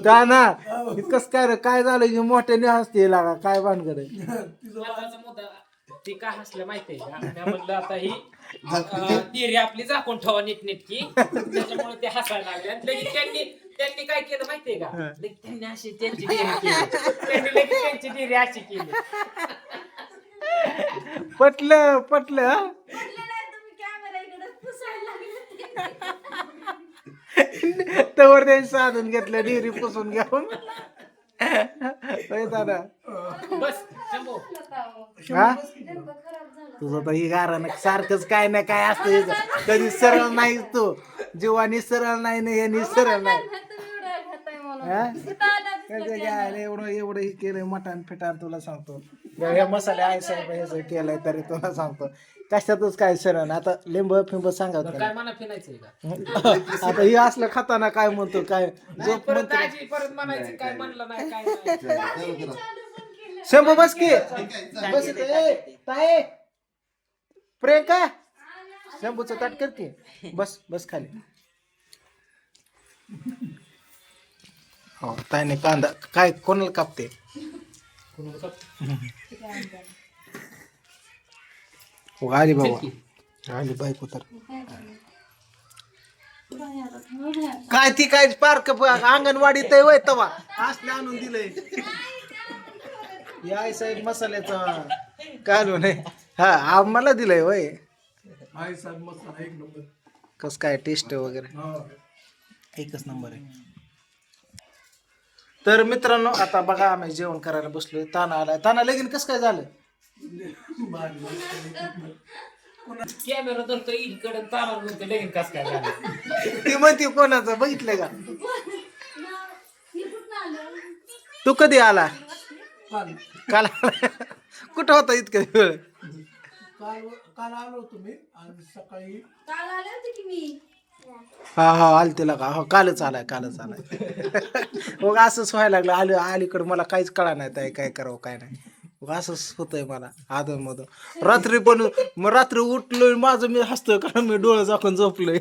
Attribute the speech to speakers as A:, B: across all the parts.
A: काय ना कस काय रे काय झालं की मोठ्याने हसते लागा काय भानगड आहे.
B: महत्वाचा मुद्दा ती काय हसलं माहितीये का मी म्हणलं आता ही तिरी आपली झाकून ठेवा नीटनेटकी त्याच्यामुळे ते हसायला लागले आणि लगेच त्यांनी काय केलं माहितीये का लगेच त्यांनी अशी त्यांची डिरी केली त्यांनी लगेच त्यांची डिरी अशी केली
A: पटलं पटलं हा? तवर त्यांनी साधून घेतलं डिरी पुसून घेऊन दादा
B: बस शंभू
A: हा तुझं तर ही गारण सारखंच काय ना काय असतं कधी सरळ नाही तू जीवानी सरळ नाही ना यांनी सरळ नाही एवढं एवढं हे केलंय मटण फिटाण तुला सांगतो हे मसाले आहे साहेब हे केलंय तरी तुला सांगतो कशातच काय सरळ आता लिंब फिंब सांगा
B: काय मला फिरायचंय का
A: आता हे असलं खाताना काय म्हणतो काय झोप
B: परत
A: म्हणतो
B: दाजी परत म्हणायचं काय म्हणलं नाही काय नाही
A: शंभू बस की बस ताई प्रियंका शंभूचं ताट कर की बस बस खाली हो ताईने कांदा काय कोणाला कापते हो आली बाबा आली बायको तर काय ती काय पार्क अंगणवाडीत आहे वय तवा असले आणून दिलंय या साहेब मसाल्याचा काढून नाही हा आम्हाला दिलंय वय कस काय टेस्ट वगैरे एकच नंबर आहे. तर मित्रांनो आता बघा आम्ही जेवण करायला बसलोय ताना आलाय ताना लगीन कसं काय झालं
B: कॅमेरा धरतो इकडे तारा म्हणतो लगेच कस काय झालं
A: ती म्हणते कोणाचं बघितलं का तू कधी आला काल कुठं होता इतकं वेळ
C: काल आलो तुम्ही आणि सकाळी
D: काल आले होते की मी
A: हा हा आलतीला का हो कालच आलाय मग असंच व्हायला लागलं आलं अलीकडं मला काहीच कळा नाही ताई काय करावं काय नाही मग असंच होतंय मला आदन मधून रात्री पण मग रात्री उठलोय माझं मी हसतोय कारण मी डोळं झाकून झोपलोय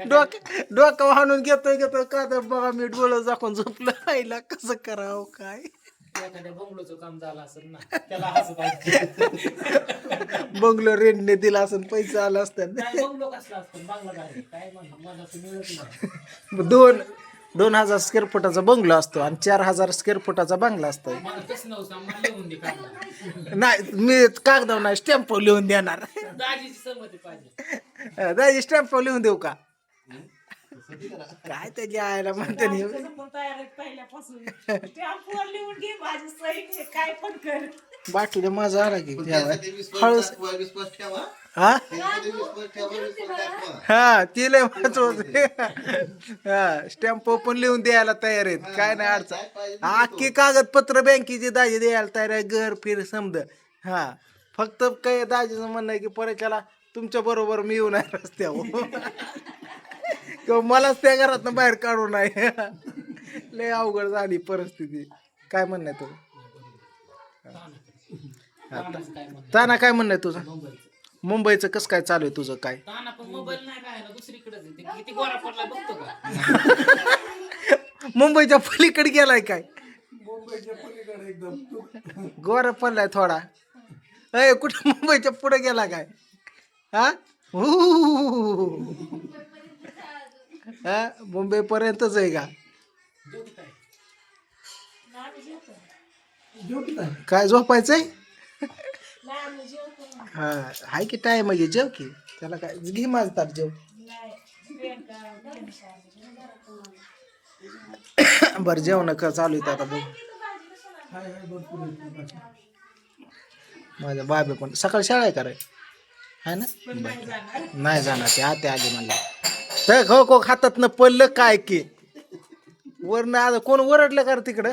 A: डोकं वाहून घेतोय का तर बघा मी डोळं झाकून झोपलं आईला कसं करावं काय
B: एखाद्या बंगलोचं काम झालं असेल ना त्याला हसत आहे
A: बंगलो रेंटने दिला असं पैसे आला असतात
B: काय बंगलो कसला असतो बांगला काय म्हणतो मला असं मिळत नाही
A: 2,000 स्क्वेअर फुटाचा बंगलो असतो आणि 4,000 स्क्वेअर फुटाचा बंगला असतो
B: मला तेच नव्हतं मला लिहून दे कागदावर.
A: नाही मी कागदावर नाही स्टॅम्प लिहून देणार
B: दाजीची संमती पाहिजे
A: दाजी स्टॅम्प लिहून देऊ का काय त्याची आयला म्हणते नाही बाटली माझा आला की हळूच हा हा ती लय हा स्टॅम्प पण लिहून द्यायला तयार आहेत काय नाही अडचण अख्खी कागदपत्र बँकेची दाजी द्यायला तयार आहे घर फिर समज हा फक्त काय दाजीचं म्हणणं आहे की परत तुमच्या बरोबर मी येऊ नाही रस्त्यावर किंवा मलाच त्या घरातनं बाहेर काढू नाही लय अवघड झाली परिस्थिती काय म्हणणं आहे तुझं ताना काय म्हणणं आहे तुझं मुंबईचं कसं काय चालू आहे तुझं काय
B: ताना पण मोबाईल नाही राहिला दुसरीकडेच आहे. ते किती गोरा पडला बघतो का
A: मुंबईच्या पलीकडे गेलाय काय
C: मुंबईच्या पलीकडे एकदम
A: गोरा पडलाय थोडा अय कुठं मुंबईच्या पुढे गेला काय हा हा मुंबई पर्यंतच आहे का काय झोपायचंय हा हाय की टाइम म्हणजे जेव की त्याला काय घे माझतात जेव बर जेवण का चालू आहे आता बघ माझ्या बाबे पण सकाळी शाळा आहे कराय है ना नाही जाणार ते आते आली म्हणलं तर खो खो खातात न पडलं काय की वरनं आता कोण ओरडलं का तिकडं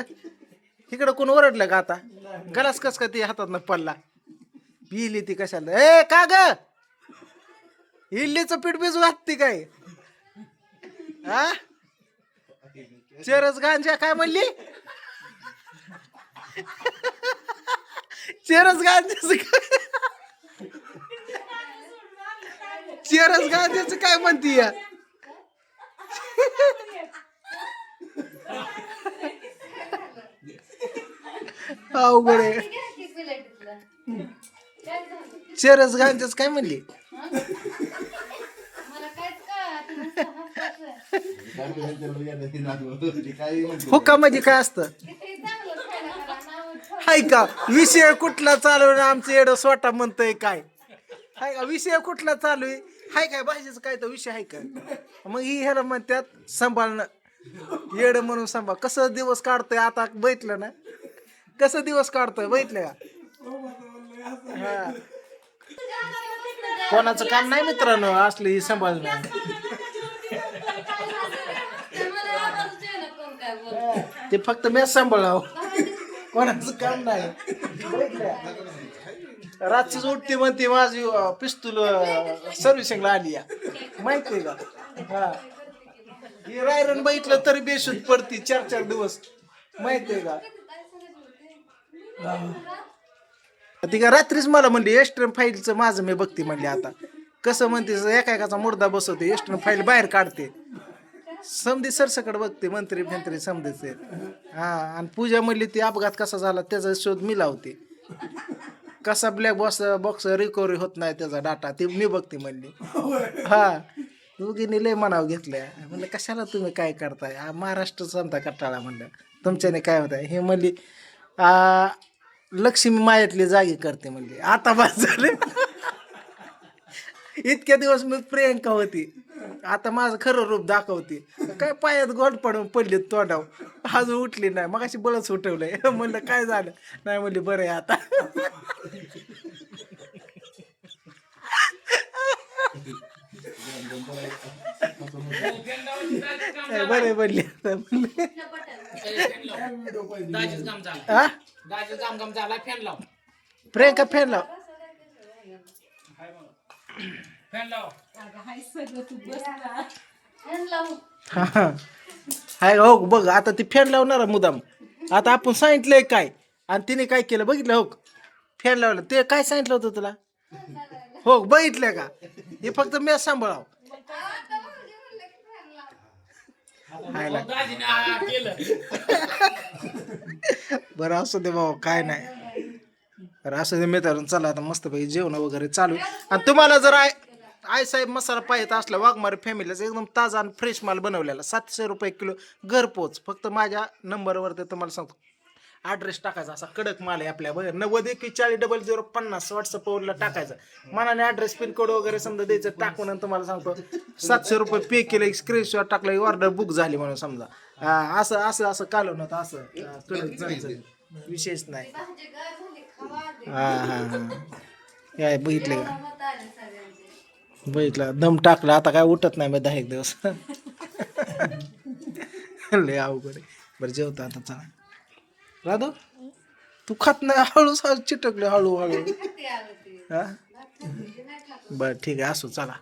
A: तिकडं कोण ओरडलं का आता गलास कस का ती हातात न पडला पिली ती कशाला ए का ग इडलीचं पीठ भिजू घातती काय हा चरस गांजा काय म्हणली चरस गांजा चेरस गांजाचं काय म्हणती या अवघड आहे.
D: घ्या की प्लेटीतलं. काय झालं?
A: चेरस गांजाच काय म्हणली
D: मला काहीच कळत नाही, नुसतं हसायचं.
A: हुक्का म्हणजे काय असतं
D: किती चांगलं खायला करा, नाव ठेवा.
A: हाय का विषय कुठला चालू आहे आमचं येडं स्वतः म्हणतंय काय हाय का विषय कुठला चालू आहे हाय काय भाषेचं काय तर विषय आहे का मग ही ह्याला म्हणतात सांभाळणं येडं म्हणून सांभाळ कसं दिवस काढतोय आता बैठलं ना कसं दिवस काढतोय बैठलं का हा. कोणाचं काम नाही मित्रांनो असलं ही सांभाळणं
D: तर मला आवाजच येईना कोण काय बोलतंय.
A: ते फक्त मी सांभाळावं कोणाचं काम नाही रातचीच उठते म्हणते माझी पिस्तूल सर्व्हिसिंगला आली या माहितीये का हा ही रायरन बघितलं तरी बेशुद्ध पडती 4-4 दिवस माहितीये का ती का रात्रीच मला म्हणली एस्ट्रन फाईलचं माझं मी बघते म्हणली आता कसं म्हणते एका मुर्दा बसवते एस्ट्रन फाईल बाहेर काढते समधी सरसकड बघते मंत्री समधीचे हा आणि पूजा म्हणली ती अपघात कसा झाला त्याचा शोध मी लावते कसा ब्लॅक बॉक्स रिकव्हरी होत नाही त्याचा डाटा ते मी बघते म्हणली हा दोघींनी लय मनाव घेतल्या म्हणलं कशाला तुम्ही काय करताय महाराष्ट्र समता कटाळा म्हणलं तुमच्याने काय होत आहे हे म्हणली लक्ष्मी मायातली जागी करते म्हणली आता बस झाले इतक्या दिवस मी प्रियंका होती आता माझं खरं रूप दाखवते काय पायात गोड पडून पडली तोंडाव अजून उठली नाही मग अशी बळच उठवलंय म्हणलं काय झालं नाही म्हणली बरं आहे आता बरं म्हणली आता म्हणले
B: दाजीच काम झालं
A: हा
B: दाजी काम झाला फॅन लाव
A: प्रियंका फॅन लाव
B: फॅन लाव
D: फॅन लावून.
A: हा हाय हो बघ आता ती फॅन लावणार मुदाम आता आपण सांगितलंय काय आणि तिने काय केलं बघितलं हो फॅन लावलं ते काय सांगितलं होतं तुला हो बघितलं का हे फक्त मी सांभाळाव
D: आता भाऊजी म्हणले की फॅन लाव.
A: हायला
B: दाजीने केलं
A: बरं असू दे भाऊ काय नाही बरं असू दे मित्रांनो चला आता मस्तपैकी जेवण वगैरे चालू आहे. आणि तुम्हाला जर आई साहेब मसाला पाहिजे असला वाघमारे फॅमिलीचा एकदम ताजा आणि फ्रेश माल बनवलेला 700 रुपये किलो घरपोच फक्त माझ्या नंबरवरती तुम्हाला सांगतो ॲड्रेस टाकायचा असा कडक माल आहे आपल्या बघा 90-41-00-50 व्हॉट्सअपवरला टाकायचा मनाने ॲड्रेस पिनकोड वगैरे समजा द्यायचं टाकून आणि तुम्हाला सांगतो 700 रुपये पे केलं स्क्रीनशॉट टाकलं ऑर्डर बुक झाली म्हणून समजा असं कालवून होतं असं कडक जायचं विशेष नाही
D: भाजी गार झाली, खावा दे.
A: हा काय बघितलं का
D: मत आले सगळ्यांचे.
A: बघितलं दम टाकला आता काय उठत नाही मग 10 दिवस लय अवघड आहे बरं जेवता आता चला राधो तू खात नाही हळूच चिटकले हळूहळू
D: किती आलं ते.
A: हा
D: भात खाते, नाही खात.
A: बरं ठीक आहे असो चला